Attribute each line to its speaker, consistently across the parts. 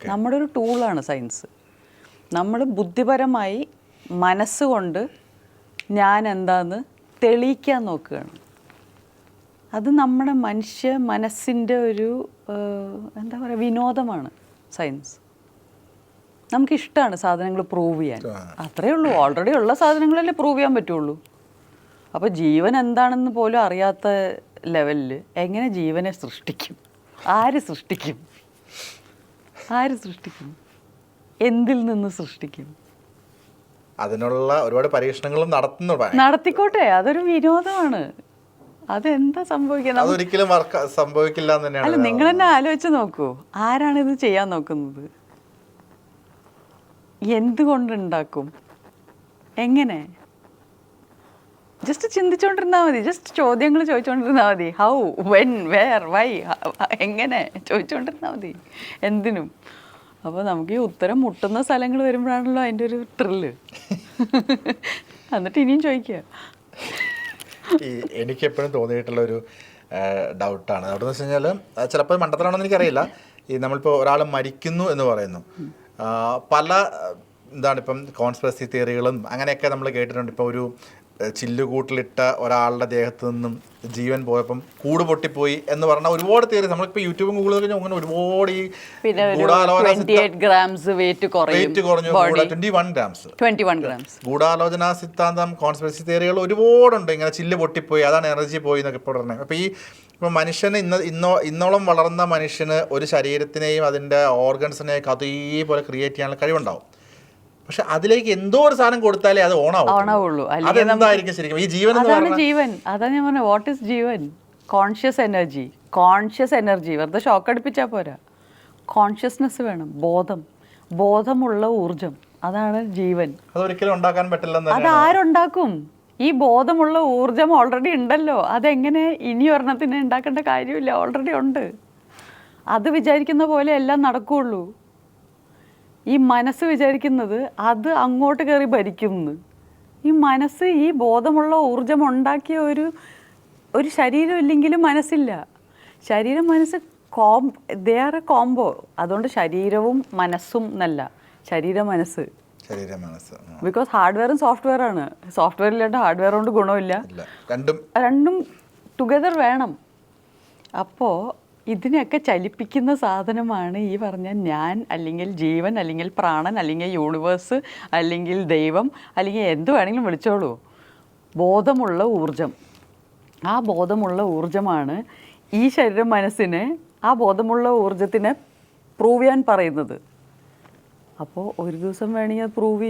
Speaker 1: നമ്മുടെ ഒരു ടൂളാണ് സയൻസ്. നമ്മൾ ബുദ്ധിപരമായി മനസ്സുകൊണ്ട് ഞാൻ എന്താന്ന് തെളിയിക്കാൻ നോക്കുകയാണ്. അത് നമ്മുടെ മനുഷ്യ മനസ്സിൻ്റെ ഒരു എന്താ പറയുക വിനോദമാണ് സയൻസ്. നമുക്കിഷ്ടമാണ് സാധനങ്ങൾ പ്രൂവ് ചെയ്യാൻ, അത്രയേ ഉള്ളൂ. ഓൾറെഡി ഉള്ള സാധനങ്ങളല്ലേ പ്രൂവ് ചെയ്യാൻ പറ്റുള്ളൂ. അപ്പോൾ ജീവൻ എന്താണെന്ന് പോലും അറിയാത്ത ലെവലിൽ എങ്ങനെ ജീവനെ സൃഷ്ടിക്കും? ആര് സൃഷ്ടിക്കും? ആര് സൃഷ്ടിക്കും? എന്തിൽ നിന്ന് സൃഷ്ടിക്കും?
Speaker 2: അതിനുള്ള ഒരുപാട് പരീക്ഷണങ്ങളും
Speaker 1: നടത്തിക്കോട്ടെ, അതൊരു വിനോദമാണ്. അതെന്താ സംഭവിക്കുന്നത്?
Speaker 2: അതൊരിക്കലും സംഭവിക്കില്ല എന്ന് തന്നെയാണ്.
Speaker 1: അല്ല, നിങ്ങൾ തന്നെ ആലോചിച്ച് നോക്കൂ, ആരാണ് ഇത് ചെയ്യാൻ നോക്കുന്നത്? എന്തുകൊണ്ടുണ്ടാക്കും? എങ്ങനെ? ജസ്റ്റ് ചിന്തിച്ചുകൊണ്ടിരുന്നാൽ മതി, ജസ്റ്റ് ചോദ്യങ്ങൾ ചോദിച്ചുകൊണ്ടിരുന്നാൽ മതി. ഹൗ, വെൻ, വെയർ, വൈ, എങ്ങനെ ചോദിച്ചുകൊണ്ടിരുന്നാൽ മതി എന്തിനും. അപ്പോൾ നമുക്ക് ഈ ഉത്തരം മുട്ടുന്ന സ്ഥലങ്ങൾ വരുമ്പോഴാണല്ലോ അതിൻ്റെ ഒരു ത്രില്ല്. എന്നിട്ട് ഇനിയും ചോദിക്കുക.
Speaker 2: എനിക്കെപ്പോഴും തോന്നിയിട്ടുള്ള ഒരു ഡൗട്ടാണ്. ഡൗട്ടെന്ന് വെച്ച് കഴിഞ്ഞാൽ ചിലപ്പോൾ മണ്ടത്തരാണെന്ന് എനിക്കറിയില്ല. ഈ നമ്മളിപ്പോൾ ഒരാൾ മരിക്കുന്നു എന്ന് പറയുന്നു, പല ഇപ്പം കോൺസ്പിറസി തിയറികളും അങ്ങനെയൊക്കെ നമ്മൾ കേട്ടിട്ടുണ്ട്. ഇപ്പോൾ ഒരു ചില്ലുകൂട്ടിലിട്ട ഒരാളുടെ ദേഹത്ത് നിന്നും ജീവൻ പോയപ്പം കൂട് പൊട്ടിപ്പോയി എന്ന് പറഞ്ഞാൽ ഒരുപാട് തിയറി നമ്മളിപ്പോൾ യൂട്യൂബും ഗൂഗിളും കഴിഞ്ഞാൽ അങ്ങനെ ഒരുപാട് ഈ ഗൂഢാലോചന സിദ്ധാന്തം കോൺസ്പിറസി തിയറികൾ ഒരുപാടുണ്ട്. ഇങ്ങനെ ചില്ല് പൊട്ടിപ്പോയി, അതാണ് എനർജി പോയി എന്നൊക്കെ പറഞ്ഞത്. അപ്പോൾ ഈ ഇപ്പോൾ മനുഷ്യന് ഇന്നോളം വളർന്ന മനുഷ്യന് ഒരു ശരീരത്തിനെയും അതിൻ്റെ ഓർഗൻസിനെയൊക്കെ അതേപോലെ ക്രിയേറ്റ് ചെയ്യാനുള്ള കഴിവുണ്ടാവും. പക്ഷെ അതിലേക്ക് എന്തോ ഒരു സാധനം കൊടുത്താലേ അത് ഓണാവുള്ളൂ. അതെന്തായിരിക്കും ശരിക്കും ഈ ജീവൻ?
Speaker 1: ജീവൻ അതാണ് ഞാൻ പറഞ്ഞത്. What is Jeevan? Conscious energy. Conscious energy വെറുതെ ഷോക്ക് അടിപ്പിച്ചാൽ പോരാ. കോൺഷ്യസ്നെസ് വേണം, ബോധമുള്ള ഊർജം, അതാണ് ജീവൻ.
Speaker 2: അതൊരിക്കലും ഉണ്ടാക്കാൻ പറ്റില്ല.
Speaker 1: അതാരുണ്ടാക്കും? ഈ ബോധമുള്ള ഊർജം ഓൾറെഡി ഉണ്ടല്ലോ. അതെങ്ങനെ ഇനി ഒരെണ്ണത്തിന് ഉണ്ടാക്കേണ്ട കാര്യമില്ല, ഓൾറെഡി ഉണ്ട്. അത് വിചാരിക്കുന്ന പോലെ എല്ലാം നടക്കുകയുള്ളൂ. ഈ മനസ്സ് വിചാരിക്കുന്നത് അത് അങ്ങോട്ട് കയറി ഭരിക്കുന്നു. ഈ മനസ്സ്, ഈ ബോധമുള്ള ഊർജം ഉണ്ടാക്കിയ ഒരു ശരീരം ഇല്ലെങ്കിലും മനസ്സില്ല. ശരീരം മനസ്സ് ദേ ആർ എ കോംബോ. അതുകൊണ്ട് ശരീരവും മനസ്സും എന്നല്ല, ശരീര മനസ്സ്. ബിക്കോസ് ഹാർഡ്വെയറും സോഫ്റ്റ്വെയർ ആണ്. സോഫ്റ്റ്വെയർ ഇല്ലാണ്ട് ഹാർഡ്വെയർ കൊണ്ട് ഗുണമില്ല. രണ്ടും ടുഗദർ വേണം. അപ്പോൾ ഇതിനെയൊക്കെ ചലിപ്പിക്കുന്ന സാധനമാണ് ഈ പറഞ്ഞ ഞാൻ, അല്ലെങ്കിൽ ജീവൻ, അല്ലെങ്കിൽ പ്രാണൻ, അല്ലെങ്കിൽ യൂണിവേഴ്സ്, അല്ലെങ്കിൽ ദൈവം, അല്ലെങ്കിൽ എന്ത് വേണമെങ്കിലും വിളിച്ചോളൂ. ബോധമുള്ള ഊർജം. ആ ബോധമുള്ള ഊർജമാണ് ഈ ശരീര മനസ്സിനെ, ആ ബോധമുള്ള ഊർജത്തിനെ പ്രൂവ് ചെയ്യാൻ പറയുന്നത്. അപ്പോൾ ഒരു ദിവസം വേണമെങ്കിൽ അത് പ്രൂവ്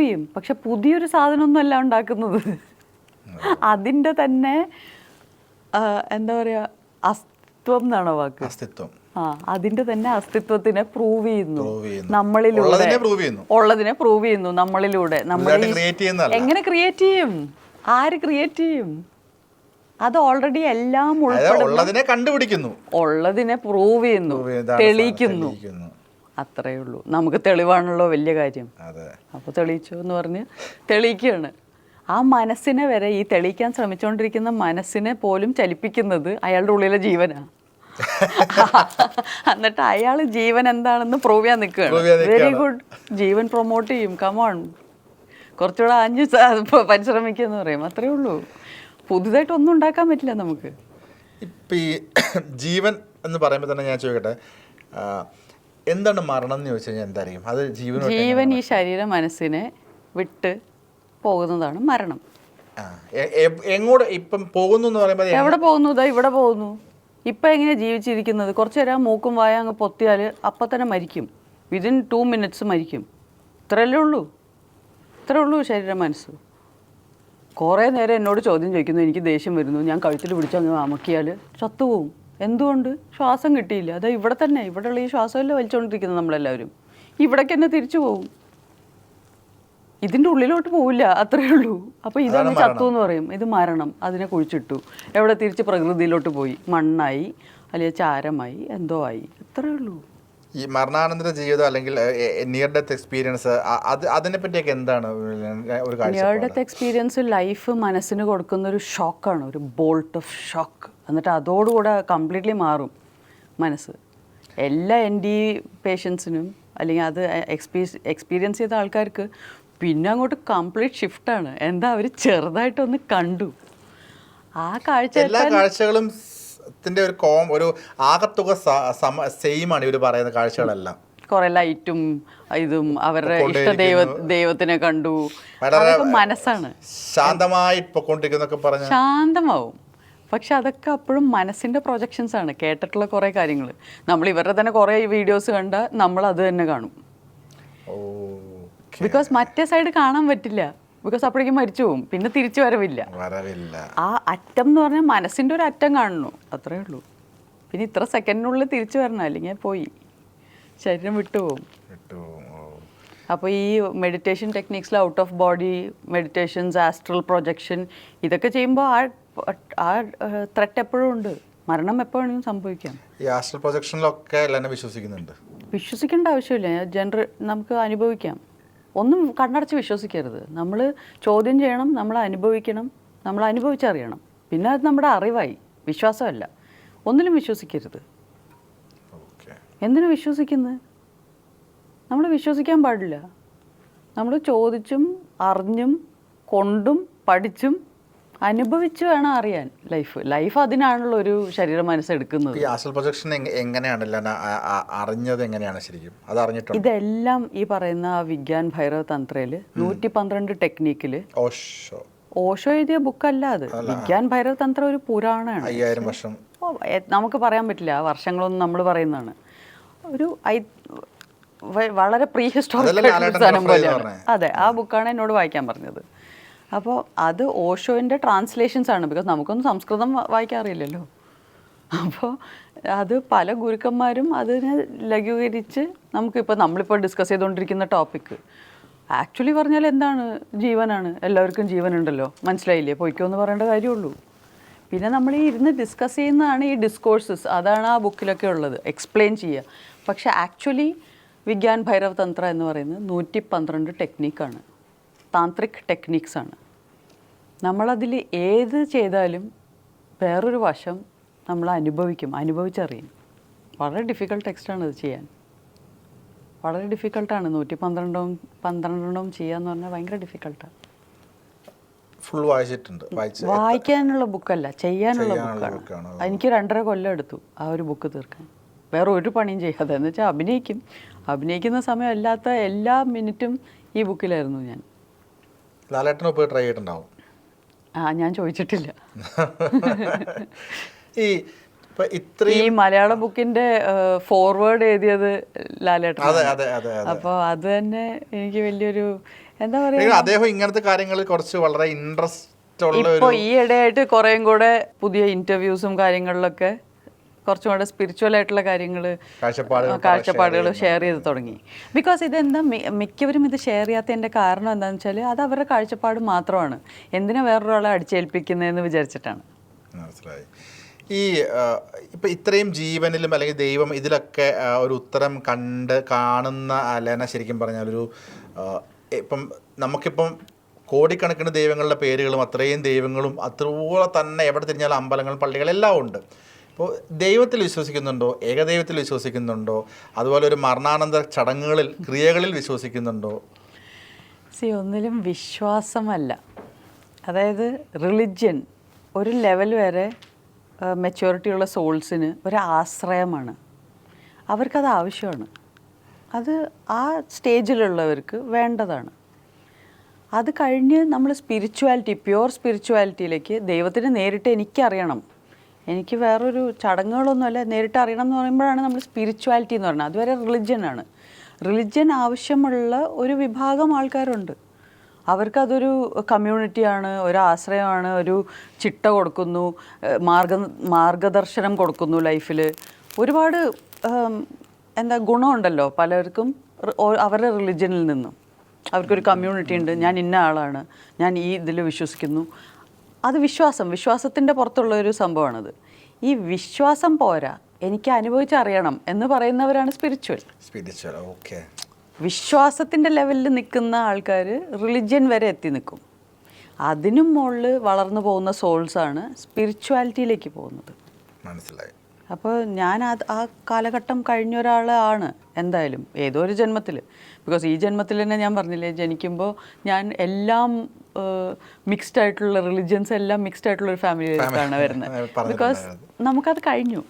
Speaker 1: ചെയ്യും. പക്ഷെ പുതിയൊരു സാധനമൊന്നുമല്ല ഉണ്ടാക്കുന്നത്. അതിൻ്റെ തന്നെ എന്താ പറയുക, അസ്തിത്വം എന്നാണോ വാക്ക്?
Speaker 2: അസ്തിത്വം.
Speaker 1: അതിന്റെ തന്നെ അസ്തിത്വത്തിനെ പ്രൂവ് ചെയ്യുന്നു നമ്മളിലൂടെ. ഉള്ളതിനെ പ്രൂവ് ചെയ്യുന്നു നമ്മളിലൂടെ. എങ്ങനെ ക്രിയേറ്റ് ചെയ്യും? ആര് ക്രിയേറ്റ് ചെയ്യും? അത് ഓൾറെഡി എല്ലാം
Speaker 2: ഉള്ളതിനെ കണ്ടുപിടിക്കുന്നു,
Speaker 1: ഉള്ളതിനെ പ്രൂവ് ചെയ്യുന്നു, തെളിയിക്കുന്നു. അത്രയേ ഉള്ളൂ. നമുക്ക് തെളിവാണല്ലോ വലിയ കാര്യം. അപ്പോൾ തെളിയിച്ചു എന്ന് പറഞ്ഞ് തെളിയിക്കുകയാണ്. ആ മനസ്സിനെ വരെ, ഈ തെളിയിക്കാൻ ശ്രമിച്ചുകൊണ്ടിരിക്കുന്ന മനസ്സിനെ പോലും ചലിപ്പിക്കുന്നത് അയാളുടെ ഉള്ളിലെ ജീവനാണ്. എന്നിട്ട് അയാൾ ജീവൻ എന്താണെന്ന് പ്രൂവ് ചെയ്യാൻ നിൽക്കുകയാണ്. Very good. ജീവൻ പ്രൊമോട്ട് ചെയ്യും. കമോൺ, കുറച്ചുകൂടെ ആഞ്ഞ് പരിശ്രമിക്കുകയെന്ന് പറയും. അത്രയേ ഉള്ളൂ. പുതുതായിട്ടൊന്നും ഉണ്ടാക്കാൻ പറ്റില്ല നമുക്ക്.
Speaker 2: ഇപ്പം ഈ ജീവൻ എന്ന് പറയുമ്പോൾ തന്നെ ഞാൻ ചോദിക്കട്ടെ, എന്താണ് മരണം എന്ന് ചോദിച്ചു കഴിഞ്ഞാൽ എന്തായിരിക്കും അത്?
Speaker 1: ജീവൻ ഈ ശരീര മനസ്സിനെ വിട്ട് പോകുന്നതാണ് മരണം.
Speaker 2: എങ്ങോട്ട് ഇപ്പം പോകുന്നു എന്ന് പറയുമ്പോൾ
Speaker 1: എവിടെ പോകുന്നു? ഇതാ ഇവിടെ പോകുന്നു. ഇപ്പം എങ്ങനെയാണ് ജീവിച്ചിരിക്കുന്നത്? കുറച്ച് നേരം മൂക്കും വായ അങ്ങ് പൊത്തിയാൽ അപ്പം തന്നെ മരിക്കും. വിതിൻ 2 minutes മരിക്കും. ഇത്രയല്ലേ ഉള്ളൂ ശരീര മനസ്സ്. കുറേ നേരം എന്നോട് ചോദ്യം ചോദിക്കുന്നു, എനിക്ക് ദേഷ്യം വരുന്നു, ഞാൻ കഴുത്തിൽ പിടിച്ചങ്ങ് അമക്കിയാൽ ചത്തുപോകും. എന്തുകൊണ്ട്? ശ്വാസം കിട്ടിയില്ല. അതാ ഇവിടെ തന്നെ, ഇവിടെയുള്ള ഈ ശ്വാസമല്ലേ വലിച്ചുകൊണ്ടിരിക്കുന്നത് നമ്മളെല്ലാവരും. ഇവിടേക്ക് തന്നെ തിരിച്ചു പോകും. ഇതിൻ്റെ ഉള്ളിലോട്ട് പോവില്ല, അത്രയേ ഉള്ളൂ. അപ്പോൾ ഇതാണ് ചത്തു എന്ന് പറയും. ഇത് മരണം. അതിനെ കുഴിച്ചിട്ടു, എവിടെ തിരിച്ച് പ്രകൃതിയിലോട്ട് പോയി, മണ്ണായി, അല്ലെങ്കിൽ ചാരമായി, എന്തോ ആയി. അത്രയേ ഉള്ളൂ.
Speaker 2: ഈ മരണാനന്തര ജീവിതം അല്ലെങ്കിൽ നിയർ ഡെത്ത് എക്സ്പീരിയൻസ്, അതിനെ പറ്റിയൊക്കെ എന്താണ് ഒരു കാഴ്ചപ്പാട്?
Speaker 1: നിയർ ഡെത്ത് എക്സ്പീരിയൻസ് ലൈഫ് മനസ്സിന് കൊടുക്കുന്ന ഒരു ഷോക്കാണ്, ഒരു ബോൾട്ട് ഓഫ് ഷോക്ക്. എന്നിട്ട് അതോടുകൂടെ കംപ്ലീറ്റ്ലി മാറും മനസ്സ്. എല്ലാ ND പേഷ്യൻസിനും അല്ലെങ്കിൽ അത് എക്സ്പീരിയൻസ് ചെയ്ത ആൾക്കാർക്ക് പിന്നെ അങ്ങോട്ട് കംപ്ലീറ്റ് ഷിഫ്റ്റാണ്. എന്താ അവർ ചെറുതായിട്ടൊന്ന് കണ്ടു, ആ കാഴ്ച
Speaker 2: എല്ലാ കാഴ്ചകളും ഒരു ആകത്തുക സെയിം ആണ് ഇവർ പറയുന്ന കാഴ്ചകളെല്ലാം.
Speaker 1: കുറെ ലൈറ്റും ഇതും അവരുടെ ഇഷ്ട ദൈവത്തിനെ കണ്ടു. മനസ്സാണ്
Speaker 2: ശാന്തമായി പൊക്കോണ്ടിരിക്കുന്നൊക്കെ പറഞ്ഞ ശാന്തമാവും.
Speaker 1: പക്ഷെ അതൊക്കെ അപ്പോഴും മനസ്സിൻ്റെ പ്രൊജക്ഷൻസ് ആണ്. കേട്ടിട്ടുള്ള കുറേ കാര്യങ്ങൾ നമ്മൾ ഇവരുടെ തന്നെ കുറേ വീഡിയോസ് കണ്ടാൽ നമ്മൾ അത് തന്നെ കാണും. ബിക്കോസ് മറ്റേ സൈഡ് കാണാൻ പറ്റില്ല, ബിക്കോസ് അപ്പോഴേക്കും മരിച്ചു പോകും, പിന്നെ തിരിച്ചു വരവില്ല. ആ അറ്റം എന്ന് പറഞ്ഞാൽ മനസ്സിൻ്റെ ഒരു അറ്റം കാണുന്നു, അത്രേ ഉള്ളൂ. പിന്നെ ഇത്ര സെക്കൻഡിനുള്ളിൽ തിരിച്ചു വരണം, അല്ലെങ്കിൽ പോയി ശരീരം വിട്ടുപോകും. അപ്പോൾ ഈ മെഡിറ്റേഷൻ ടെക്നിക്സിൽ out of body meditations, astral projection, ഇതൊക്കെ ചെയ്യുമ്പോൾ ആ ത്രെറ്റ് എപ്പോഴും ഉണ്ട്, മരണം എപ്പോഴും സംഭവിക്കാം.
Speaker 2: ഈ ആസ്ട്രൽ പ്രൊജക്ഷനിലൊക്കെ എല്ലാവരും വിശ്വസിക്കുന്നുണ്ട്.
Speaker 1: വിശ്വസിക്കേണ്ട ആവശ്യമില്ല, നമുക്ക് അനുഭവിക്കാം. ഒന്നും കണ്ണടച്ച് വിശ്വസിക്കരുത്. നമ്മൾ ചോദ്യം ചെയ്യണം, നമ്മൾ അനുഭവിക്കണം, നമ്മൾ അനുഭവിച്ചറിയണം. പിന്നെ അത് നമ്മുടെ അറിവായി, വിശ്വാസമല്ല. ഒന്നിലും വിശ്വസിക്കരുത്. എന്തിനു വിശ്വസിക്കുന്നത്? നമ്മൾ വിശ്വസിക്കാൻ പാടില്ല. നമ്മൾ ചോദിച്ചും അറിഞ്ഞും കൊണ്ടും പഠിച്ചും അനുഭവിച്ചു വേണം അറിയാൻ. ലൈഫ് അതിനാണല്ലോ ഒരു ശരീര മനസ്സെടുക്കുന്നത്.
Speaker 2: ഈ ആസ്ട്രൽ പ്രൊജക്ഷൻ എങ്ങനെയാണല്ലോ അറിഞ്ഞത്, എങ്ങനെയാണ് ശരിക്കും അത് അറിഞ്ഞിട്ടുണ്ട്?
Speaker 1: ഇതെല്ലാം ഈ പറയുന്ന വിഗ്യാൻ ഭൈരവ് തന്ത്രയിൽ 112 ടെക്നിക്കിൽ ഓഷോ എഴുതിയ ബുക്കല്ല അത്. വിഗ്യാൻ ഭൈരവ് തന്ത്ര ഒരു പുരാണമാണ്.
Speaker 2: 5000 വർഷം
Speaker 1: നമുക്ക് പറയാൻ പറ്റില്ല, വർഷങ്ങളൊന്നും നമ്മൾ പറയുന്നതാണ്. ഒരു വളരെ പ്രീ ഹിസ്റ്റോറിക്കൽ സാധനം പോലെയാണ്. അതെ, ആ ബുക്കാണ് എന്നോട് വായിക്കാൻ പറഞ്ഞത്. അപ്പോൾ അത് ഓഷോൻ്റെ ട്രാൻസ്ലേഷൻസ് ആണ്, ബിക്കോസ് നമുക്കൊന്നും സംസ്കൃതം വായിക്കാൻ അറിയില്ലല്ലോ. അപ്പോൾ അത് പല ഗുരുക്കന്മാരും അതിനെ ലഘൂകരിച്ച് നമ്മളിപ്പോൾ ഡിസ്കസ് ചെയ്തുകൊണ്ടിരിക്കുന്ന ടോപ്പിക്ക് ആക്ച്വലി പറഞ്ഞാൽ എന്താണ്? ജീവനാണ്. എല്ലാവർക്കും ജീവനുണ്ടല്ലോ, മനസ്സിലായില്ലേ? പൊയ്ക്കോ എന്ന് പറയേണ്ട കാര്യമുള്ളൂ. പിന്നെ നമ്മൾ ഈ ഇരുന്ന് ഡിസ്കസ് ചെയ്യുന്നതാണ് ഈ ഡിസ്കോഴ്സസ്, അതാണ് ആ ബുക്കിലൊക്കെ ഉള്ളത്, എക്സ്പ്ലെയിൻ ചെയ്യുക. പക്ഷേ ആക്ച്വലി വിഗ്യാൻ ഭൈരവ് തന്ത്ര എന്ന് പറയുന്നത് 112 ടെക്നിക്കാണ്, താന്ത്രിക് ടെക്നിക്സാണ്. നമ്മളതിൽ ഏത് ചെയ്താലും വേറൊരു വശം നമ്മൾ അനുഭവിച്ചറിയും. വളരെ ഡിഫിക്കൽട്ട് ടെക്സ്റ്റാണ് ഇത് ചെയ്യാൻ, വളരെ ഡിഫിക്കൽട്ടാണ്. 112 ചെയ്യാന്ന് പറഞ്ഞാൽ ഭയങ്കര ഡിഫിക്കൽട്ടാണ്.
Speaker 2: ഫുൾ വായിച്ചിട്ടുണ്ട്.
Speaker 1: വായിക്കാനുള്ള ബുക്കല്ല, ചെയ്യാനുള്ള ബുക്കാണ്. എനിക്ക് 2.5 കൊല്ലം എടുത്തു ആ ഒരു ബുക്ക് തീർക്കാൻ, വേറെ ഒരു പണിയും ചെയ്യാതെ. എന്ന് വെച്ചാൽ അഭിനയിക്കുന്ന സമയം അല്ലാത്ത എല്ലാ മിനിറ്റും ഈ ബുക്കിലായിരുന്നു ഞാൻ.
Speaker 2: ലാലേട്ടനെ പോയി ട്രൈ ചെയ്തിട്ടുണ്ടാവും?
Speaker 1: ഞാൻ ചോദിച്ചിട്ടില്ല.
Speaker 2: ഈ
Speaker 1: മലയാള ബുക്കിന്റെ ഫോർവേഡ് എഴുതിയത് ലാലേട്ടൻ. അപ്പോൾ അത് തന്നെ എനിക്ക് വലിയൊരു എന്താ പറയുക,
Speaker 2: അദ്ദേഹം ഇങ്ങനത്തെ കാര്യങ്ങളിൽ കുറച്ച് വളരെ ഇൻട്രസ്റ്റ് ഉള്ള.
Speaker 1: ഇപ്പോൾ ഈ ഇടയായിട്ട് കുറേയും കൂടെ പുതിയ ഇന്റർവ്യൂസും കാര്യങ്ങളിലൊക്കെ കുറച്ചും കൂടെ സ്പിരിച്വൽ ആയിട്ടുള്ള കാര്യങ്ങൾ, കാഴ്ചപ്പാടുകൾ ഷെയർ ചെയ്ത് തുടങ്ങി. ബിക്കോസ് ഇതെന്താ മിക്കവരും ഇത് ഷെയർ ചെയ്യാത്തതിൻ്റെ കാരണം എന്താണെന്ന് വെച്ചാൽ അത് അവരുടെ കാഴ്ചപ്പാട് മാത്രമാണ്. എന്തിനാ വേറൊരാളെ അടിച്ചേൽപ്പിക്കുന്നതെന്ന് വിചാരിച്ചിട്ടാണ്.
Speaker 2: മനസ്സിലായി. ഇപ്പം ഇത്രയും ജീവനിലും അല്ലെങ്കിൽ ദൈവം ഇതിലൊക്കെ ഒരു ഉത്തരം കാണുന്ന ലെന ശരിക്കും പറഞ്ഞാൽ ഇപ്പം നമുക്കിപ്പം കോടിക്കണക്കിന് ദൈവങ്ങളുടെ പേരുകളും അത്രയും ദൈവങ്ങളും അതുപോലെ തന്നെ എവിടെ തിരിഞ്ഞാലും അമ്പലങ്ങളും പള്ളികളും എല്ലാം ഉണ്ട്. അപ്പോൾ ദൈവത്തിൽ വിശ്വസിക്കുന്നുണ്ടോ? ഏകദൈവത്തിൽ വിശ്വസിക്കുന്നുണ്ടോ? അതുപോലെ ഒരു മരണാനന്തര ചടങ്ങുകളിൽ ക്രിയകളിൽ വിശ്വസിക്കുന്നുണ്ടോ?
Speaker 1: ഒന്നിലും വിശ്വാസമല്ല. അതായത് റിലിജ്യൻ ഒരു ലെവൽ വരെ മെച്യൂരിറ്റിയുള്ള സോൾസിന് ഒരു ആശ്രയമാണ്. അവർക്കത് ആവശ്യമാണ്. അത് ആ സ്റ്റേജിലുള്ളവർക്ക് വേണ്ടതാണ്. അത് കഴിഞ്ഞ് നമ്മൾ പ്യുവർ സ്പിരിച്വാലിറ്റിയിലേക്ക് ദൈവത്തിന് നേരിട്ട് എനിക്കറിയണം, എനിക്ക് വേറൊരു ചടങ്ങുകളൊന്നുമല്ല, നേരിട്ട് അറിയണം എന്ന് പറയുമ്പോഴാണ് നമ്മൾ സ്പിരിച്വാലിറ്റി എന്ന് പറയുന്നത്. അതുവരെ റിലിജ്യനാണ്. റിലിജ്യൻ ആവശ്യമുള്ള ഒരു വിഭാഗം ആൾക്കാരുണ്ട്. അവർക്കതൊരു കമ്മ്യൂണിറ്റിയാണ്, ഒരു ആശ്രയമാണ്, ഒരു ചിട്ട കൊടുക്കുന്നു, മാർഗദർശനം കൊടുക്കുന്നു ലൈഫിൽ. ഒരുപാട് ഗുണമുണ്ടല്ലോ പലർക്കും അവരുടെ റിലിജ്യനിൽ നിന്നും. അവർക്കൊരു കമ്മ്യൂണിറ്റി ഉണ്ട്, ഞാൻ ഇന്ന ആളാണ്, ഞാൻ ഈ ഇതിൽ വിശ്വസിക്കുന്നു. അത് വിശ്വാസത്തിൻ്റെ പുറത്തുള്ള ഒരു സംഭവമാണത്. ഈ വിശ്വാസം പോരാ, എനിക്ക് അനുഭവിച്ചറിയണം എന്ന് പറയുന്നവരാണ് സ്പിരിച്വൽ.
Speaker 2: ഓക്കെ.
Speaker 1: വിശ്വാസത്തിൻ്റെ ലെവലിൽ നിൽക്കുന്ന ആൾക്കാർ റിലിജ്യൻ വരെ എത്തി നിൽക്കും. അതിനും മുകളിൽ വളർന്നു പോകുന്ന സോൾസാണ് സ്പിരിച്വാലിറ്റിയിലേക്ക് പോകുന്നത്.
Speaker 2: മനസ്സിലായി.
Speaker 1: അപ്പോൾ ഞാൻ ആ കാലഘട്ടം കഴിഞ്ഞ ഒരാളാണ് എന്തായാലും ഏതോ ഒരു ജന്മത്തിൽ. ബിക്കോസ് ഈ ജന്മത്തിൽ തന്നെ ഞാൻ പറഞ്ഞില്ലേ, ജനിക്കുമ്പോൾ ഞാൻ എല്ലാം മിക്സ്ഡ് ആയിട്ടുള്ള റിലിജിയൻസ് എല്ലാം മിക്സ്ഡ് ആയിട്ടുള്ള ഒരു ഫാമിലിയിലേക്കാണ് വരുന്നത്. ബിക്കോസ് നമുക്കത് കഴിഞ്ഞു.